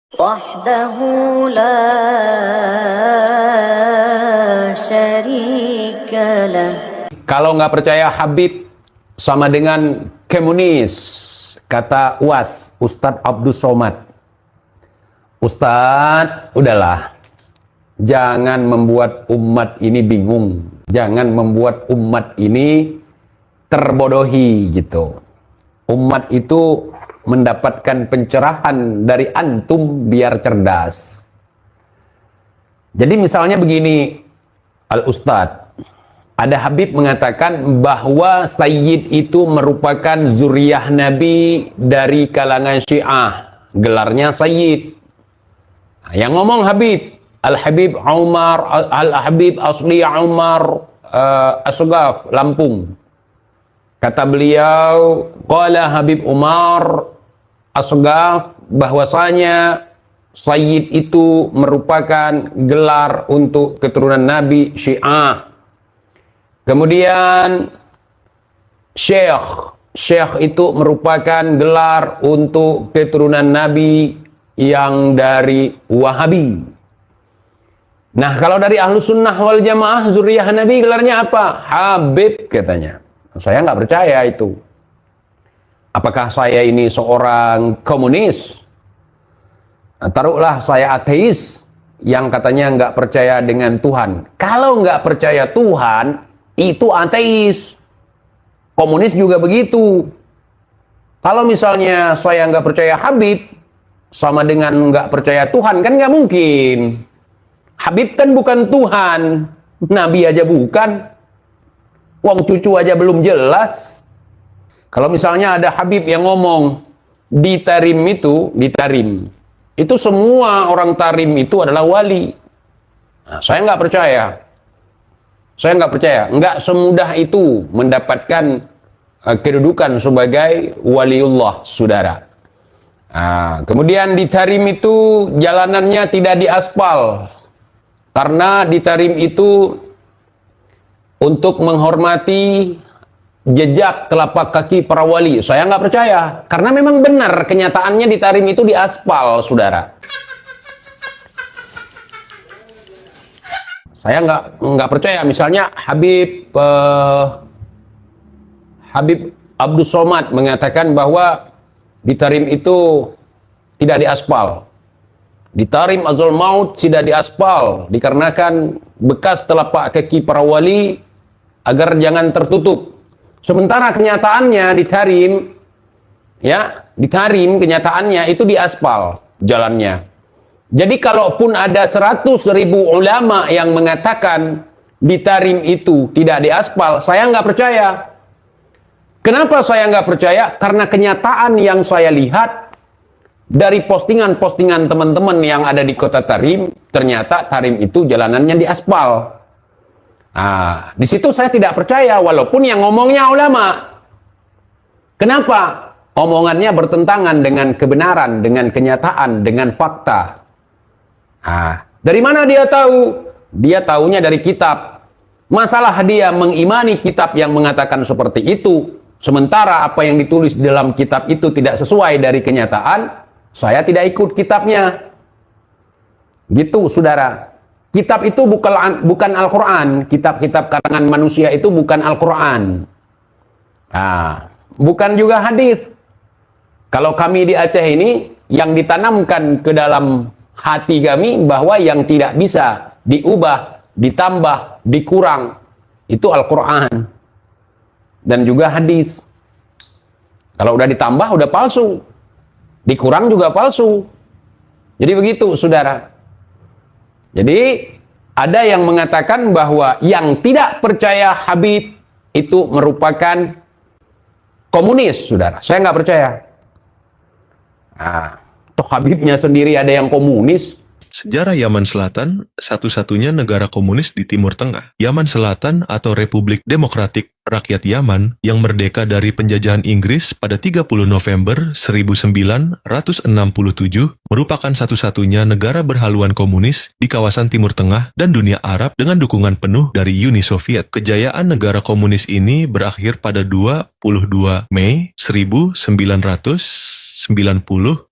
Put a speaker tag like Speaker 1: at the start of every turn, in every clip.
Speaker 1: وحده لا شريك له.
Speaker 2: Kalau nggak percaya Habib sama dengan komunis, kata UAS, Ustadz Abdus Somad. Ustadz, udahlah, jangan membuat umat ini bingung, jangan membuat umat ini terbodohi gitu. Umat itu mendapatkan pencerahan dari antum biar cerdas. Jadi misalnya begini, Al-Ustadz, ada Habib mengatakan bahwa Sayyid itu merupakan zuriyah Nabi dari kalangan Syiah. Gelarnya Sayyid. Yang ngomong Habib, Al-Habib Umar, Al-Habib Asli Umar Asghaf, Lampung. Kata beliau, qala Habib Umar Asghaf, bahwasanya Sayyid itu merupakan gelar untuk keturunan Nabi Syiah. Kemudian Syekh itu merupakan gelar untuk keturunan Nabi yang dari Wahabi. Nah, kalau dari Ahlu Sunnah wal Jamaah, zuriyah Nabi gelarnya apa? Habib katanya. Saya nggak percaya itu. Apakah saya ini seorang komunis? Taruhlah saya ateis yang katanya nggak percaya dengan Tuhan. Kalau nggak percaya Tuhan, itu ateis. Komunis juga begitu. Kalau misalnya saya nggak percaya Habib, sama dengan nggak percaya Tuhan, kan nggak mungkin. Habib kan bukan Tuhan, Nabi aja bukan. Wong cucu aja belum jelas. Kalau misalnya ada Habib yang ngomong, di Tarim itu semua orang Tarim itu adalah wali. Nah, saya nggak percaya. Saya nggak percaya, nggak semudah itu mendapatkan kedudukan sebagai waliullah, saudara. Nah, kemudian di Tarim itu jalanannya tidak diaspal, karena di Tarim itu untuk menghormati jejak telapak kaki para wali. Saya nggak percaya, karena memang benar kenyataannya di Tarim itu diaspal, saudara. Saya nggak percaya. Misalnya Habib Abdus Somad mengatakan bahwa di Tarim itu tidak diaspal. Di Tarim Azul Maut tidak diaspal dikarenakan bekas telapak kaki para wali agar jangan tertutup. Sementara kenyataannya di Tarim kenyataannya itu diaspal jalannya. Jadi kalaupun ada 100.000 ulama yang mengatakan di Tarim itu tidak diaspal, saya nggak percaya. Kenapa saya nggak percaya? Karena kenyataan yang saya lihat dari postingan-postingan teman-teman yang ada di kota Tarim, ternyata Tarim itu jalanannya diaspal. Nah, di situ saya tidak percaya, walaupun yang ngomongnya ulama. Kenapa? Omongannya bertentangan dengan kebenaran, dengan kenyataan, dengan fakta. Nah, dari mana dia tahu? Dia tahunya dari kitab. Masalah dia mengimani kitab yang mengatakan seperti itu, sementara apa yang ditulis di dalam kitab itu tidak sesuai dari kenyataan, saya tidak ikut kitabnya. Gitu, saudara. Kitab itu bukan Al-Quran. Kitab-kitab karangan manusia itu bukan Al-Quran. Nah, bukan juga hadis. Kalau kami di Aceh ini, yang ditanamkan ke dalam hati kami bahwa yang tidak bisa diubah, ditambah, dikurang, itu Al-Quran dan juga hadis. Kalau udah ditambah udah palsu, dikurang juga palsu. Jadi begitu, saudara. Jadi ada yang mengatakan bahwa yang tidak percaya Habib itu merupakan komunis, saudara. Saya nggak percaya. Nah, toh Habibnya sendiri ada yang komunis.
Speaker 3: Sejarah Yaman Selatan, satu-satunya negara komunis di Timur Tengah. Yaman Selatan atau Republik Demokratik Rakyat Yaman yang merdeka dari penjajahan Inggris pada 30 November 1967 merupakan satu-satunya negara berhaluan komunis di kawasan Timur Tengah dan dunia Arab dengan dukungan penuh dari Uni Soviet. Kejayaan negara komunis ini berakhir pada 22 Mei 1991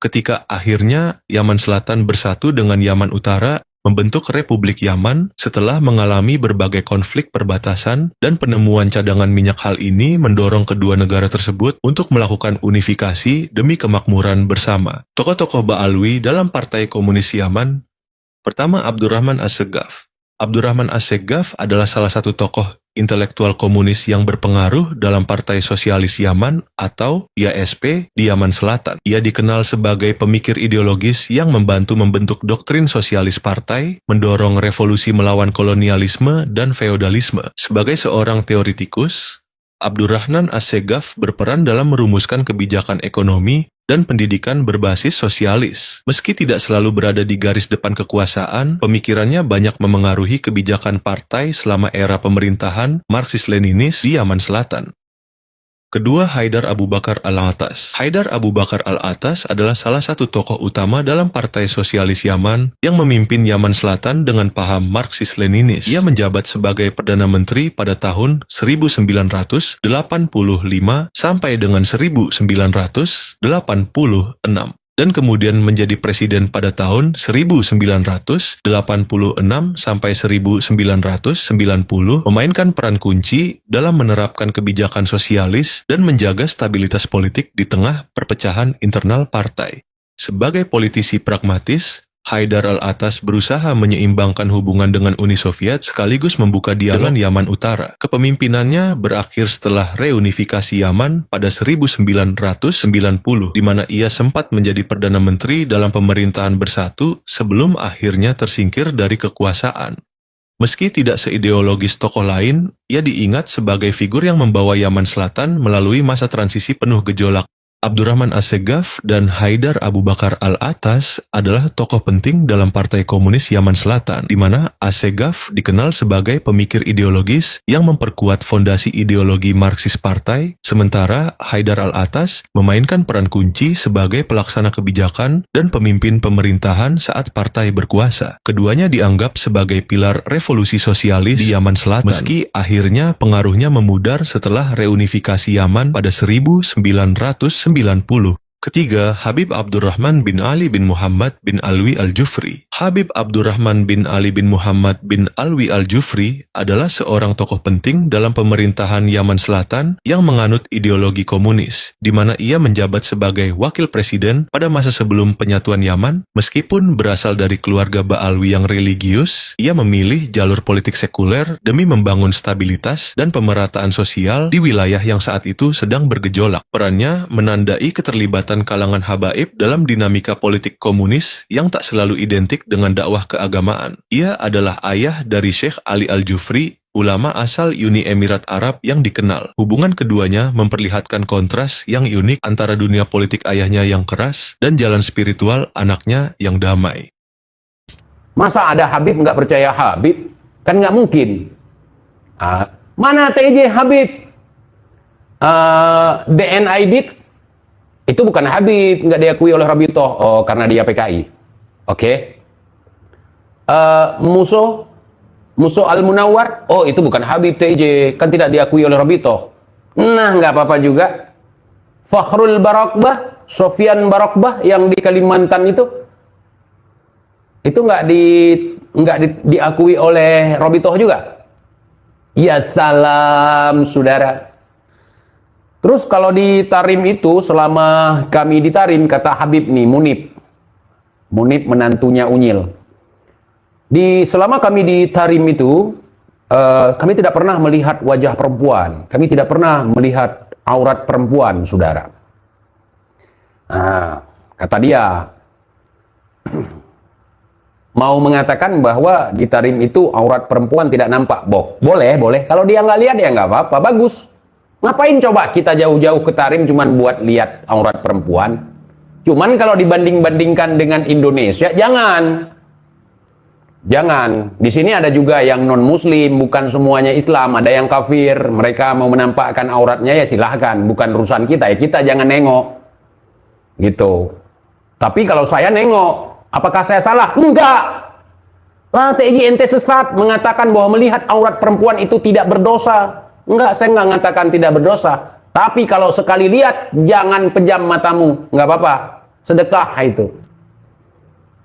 Speaker 3: ketika akhirnya Yaman Selatan bersatu dengan Yaman Utara membentuk Republik Yaman setelah mengalami berbagai konflik perbatasan, dan penemuan cadangan minyak hal ini mendorong kedua negara tersebut untuk melakukan unifikasi demi kemakmuran bersama. Tokoh-tokoh Ba'alwi dalam Partai Komunis Yaman. Pertama, Abdurrahman As-Seggaf. Abdurrahman As-Seggaf adalah salah satu tokoh intelektual komunis yang berpengaruh dalam Partai Sosialis Yaman atau YSP di Yaman Selatan. Ia dikenal sebagai pemikir ideologis yang membantu membentuk doktrin sosialis partai, mendorong revolusi melawan kolonialisme dan feodalisme. Sebagai seorang teoritikus, Abdurrahman As-Seggaf berperan dalam merumuskan kebijakan ekonomi dan pendidikan berbasis sosialis. Meski tidak selalu berada di garis depan kekuasaan, pemikirannya banyak memengaruhi kebijakan partai selama era pemerintahan Marxis-Leninis di Yaman Selatan. Kedua, Haidar Abu Bakar Al-Atas. Haidar Abu Bakar Al-Atas adalah salah satu tokoh utama dalam Partai Sosialis Yaman yang memimpin Yaman Selatan dengan paham Marxis-Leninis. Ia menjabat sebagai Perdana Menteri pada tahun 1985 sampai dengan 1986 dan kemudian menjadi presiden pada tahun 1986 sampai 1990, memainkan peran kunci dalam menerapkan kebijakan sosialis dan menjaga stabilitas politik di tengah perpecahan internal partai. Sebagai politisi pragmatis, Haidar Al-Atas berusaha menyeimbangkan hubungan dengan Uni Soviet sekaligus membuka dialog Yaman Utara. Kepemimpinannya berakhir setelah reunifikasi Yaman pada 1990, di mana ia sempat menjadi Perdana Menteri dalam pemerintahan bersatu sebelum akhirnya tersingkir dari kekuasaan. Meski tidak seideologis tokoh lain, ia diingat sebagai figur yang membawa Yaman Selatan melalui masa transisi penuh gejolak. Abdurrahman As-Seggaf dan Haidar Abu Bakar Al-Atas adalah tokoh penting dalam Partai Komunis Yaman Selatan, di mana As-Seggaf dikenal sebagai pemikir ideologis yang memperkuat fondasi ideologi Marxis partai, sementara Haidar Al-Atas memainkan peran kunci sebagai pelaksana kebijakan dan pemimpin pemerintahan saat partai berkuasa. Keduanya dianggap sebagai pilar revolusi sosialis di Yaman Selatan, meski akhirnya pengaruhnya memudar setelah reunifikasi Yaman pada 1990. Ketiga, Habib Abdurrahman bin Ali bin Muhammad bin Alwi Al-Jufri. Habib Abdurrahman bin Ali bin Muhammad bin Alwi Al-Jufri adalah seorang tokoh penting dalam pemerintahan Yaman Selatan yang menganut ideologi komunis, di mana ia menjabat sebagai wakil presiden pada masa sebelum penyatuan Yaman. Meskipun berasal dari keluarga Ba'alwi yang religius, ia memilih jalur politik sekuler demi membangun stabilitas dan pemerataan sosial di wilayah yang saat itu sedang bergejolak. Perannya menandai keterlibatan kalangan habaib dalam dinamika politik komunis yang tak selalu identik dengan dakwah keagamaan. Ia adalah ayah dari Syekh Ali Al-Jufri, ulama asal Uni Emirat Arab yang dikenal. Hubungan keduanya memperlihatkan kontras yang unik antara dunia politik ayahnya yang keras dan jalan spiritual anaknya yang damai.
Speaker 2: Masa ada Habib nggak percaya Habib? Kan nggak mungkin. Mana TJ Habib? DNID itu bukan Habib, nggak diakui oleh Rabitoh. Oh, karena dia PKI. Oke. Musuh Al-Munawwar. Oh, itu bukan Habib TJ, kan tidak diakui oleh Rabitoh. Nah, nggak apa-apa juga. Fakhrul Barakbah, Sofyan Barakbah yang di Kalimantan itu nggak diakui oleh Rabitoh juga. Ya salam, saudara. Terus kalau di Tarim itu, selama kami di Tarim, kata Habib nih, Munib menantunya Unyil. Selama kami di Tarim itu, kami tidak pernah melihat wajah perempuan. Kami tidak pernah melihat aurat perempuan, saudara. Nah, kata dia, mau mengatakan bahwa di Tarim itu aurat perempuan tidak nampak. Boleh. Kalau dia nggak lihat ya nggak apa-apa, bagus. Ngapain coba kita jauh-jauh ke Tarim cuman buat lihat aurat perempuan? Cuman kalau dibanding-bandingkan dengan Indonesia, jangan. Di sini ada juga yang non-muslim, bukan semuanya Islam. Ada yang kafir, mereka mau menampakkan auratnya ya silahkan. Bukan urusan kita, ya kita jangan nengok. Gitu. Tapi kalau saya nengok, apakah saya salah? Enggak. TJ ente sesat mengatakan bahwa melihat aurat perempuan itu tidak berdosa. Enggak, saya enggak mengatakan tidak berdosa. Tapi kalau sekali lihat, jangan pejam matamu. Nggak apa-apa. Sedekah itu.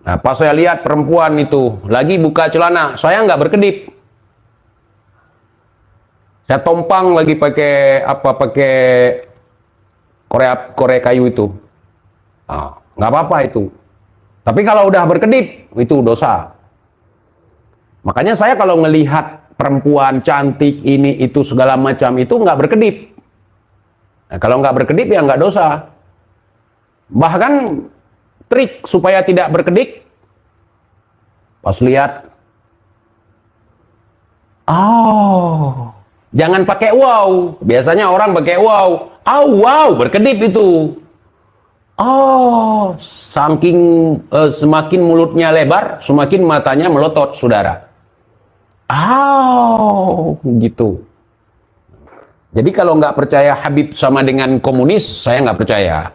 Speaker 2: Nah, pas saya lihat perempuan itu lagi buka celana, saya nggak berkedip. Saya tompang lagi pakai korek kayu itu. Nah, nggak apa-apa itu. Tapi kalau udah berkedip, itu dosa. Makanya saya kalau ngelihat perempuan cantik ini itu segala macam itu nggak berkedip. Nah, kalau nggak berkedip ya nggak dosa. Bahkan trik supaya tidak berkedip, pas lihat, jangan pakai wow. Biasanya orang pakai wow. Wow, berkedip itu. Saking semakin mulutnya lebar, semakin matanya melotot, saudara. Gitu. Jadi kalau nggak percaya Habib sama dengan komunis, saya nggak percaya.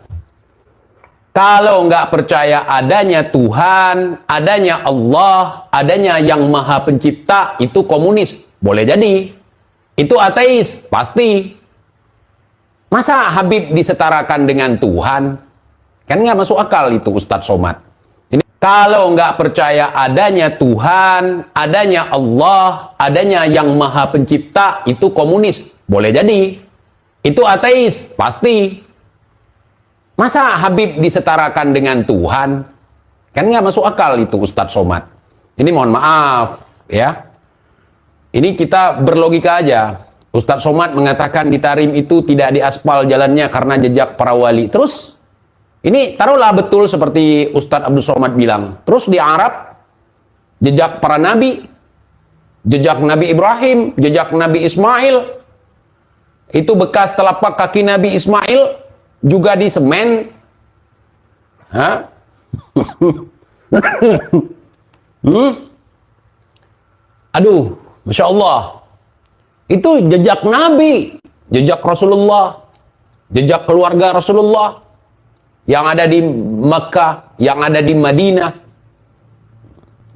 Speaker 2: Kalau nggak percaya adanya Tuhan, adanya Allah, adanya yang Maha Pencipta, itu komunis. Boleh jadi. Itu ateis, pasti. Masa Habib disetarakan dengan Tuhan? Kan nggak masuk akal itu, Ustadz Somad. Ini, kalau nggak percaya adanya Tuhan, adanya Allah, adanya yang Maha Pencipta, itu komunis. Boleh jadi. Itu ateis, pasti. Masa Habib disetarakan dengan Tuhan? Kan nggak masuk akal itu, Ustadz Somad. Ini mohon maaf, ya. Ini kita berlogika aja. Ustadz Somad mengatakan di Tarim itu tidak diaspal jalannya karena jejak para wali. Terus, ini taruhlah betul seperti Ustadz Abdul Somad bilang. Terus di Arab, jejak para nabi, jejak Nabi Ibrahim, jejak Nabi Ismail, itu bekas telapak kaki Nabi Ismail juga di semen. Aduh, Masya Allah. Itu jejak Nabi, jejak Rasulullah, jejak keluarga Rasulullah yang ada di Mekah, yang ada di Madinah.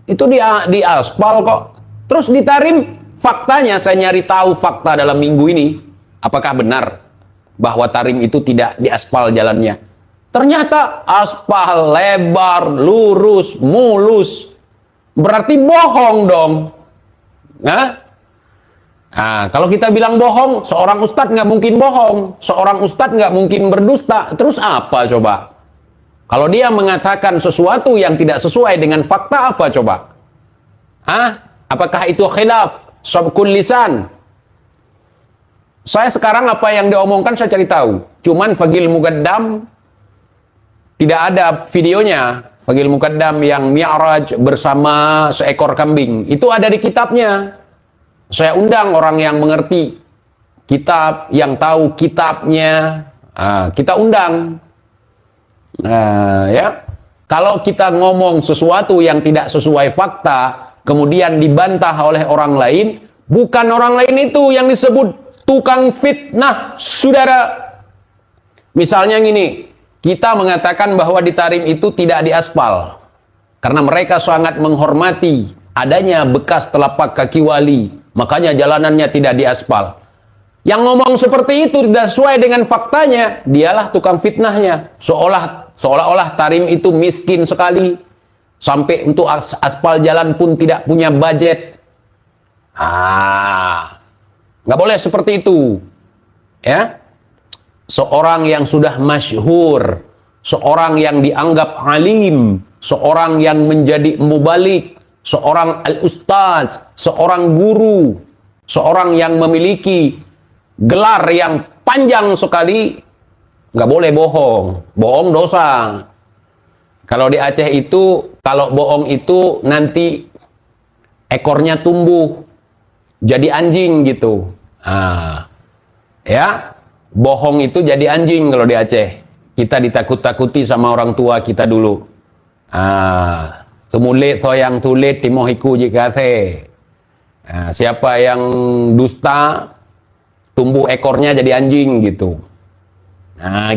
Speaker 2: Itu di aspal kok. Terus di Tarim, faktanya saya nyari tahu fakta dalam minggu ini. Apakah benar bahwa Tarim itu tidak diaspal jalannya? Ternyata aspal, lebar, lurus, mulus. Berarti bohong dong. Nah, kalau kita bilang bohong, seorang ustadz nggak mungkin bohong. Seorang ustadz nggak mungkin berdusta. Terus apa coba? Kalau dia mengatakan sesuatu yang tidak sesuai dengan fakta, apa coba? Apakah itu khilaf? Sabkul lisan? Saya sekarang apa yang diomongkan saya cari tahu. Cuman Fagil Muqaddam tidak ada videonya. Fagil Muqaddam yang Mi'raj bersama seekor kambing. Itu ada di kitabnya. Saya undang orang yang mengerti kitab, yang tahu kitabnya. Kita undang. Ya. Kalau kita ngomong sesuatu yang tidak sesuai fakta, kemudian dibantah oleh orang lain, bukan orang lain itu yang disebut tukang fitnah, saudara. Misalnya gini, kita mengatakan bahwa di Tarim itu tidak diaspal karena mereka sangat menghormati adanya bekas telapak kaki wali, makanya jalanannya tidak diaspal. Yang ngomong seperti itu tidak sesuai dengan faktanya, dialah tukang fitnahnya. Seolah-olah Tarim itu miskin sekali, sampai untuk aspal jalan pun tidak punya budget. Nggak boleh seperti itu, ya. Seorang yang sudah masyhur, seorang yang dianggap alim, seorang yang menjadi mubalik, seorang al-ustaz, seorang guru, seorang yang memiliki gelar yang panjang sekali, nggak boleh bohong. Bohong dosa. Kalau di Aceh itu, kalau bohong itu nanti ekornya tumbuh jadi anjing gitu. Ya, bohong itu jadi anjing kalau di Aceh. Kita ditakut-takuti sama orang tua kita dulu. Semulit yang tulit timohiku jika siapa yang dusta tumbuh ekornya jadi anjing gitu.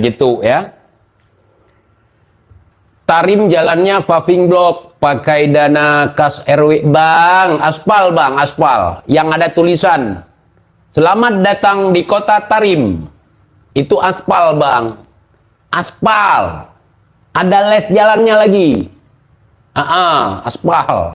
Speaker 2: Gitu ya. Tarim jalannya paving block, pakai dana kas RW. Bang, aspal bang, aspal. Yang ada tulisan, selamat datang di kota Tarim. Itu aspal, Bang. Aspal. Ada les jalannya lagi. Aspal.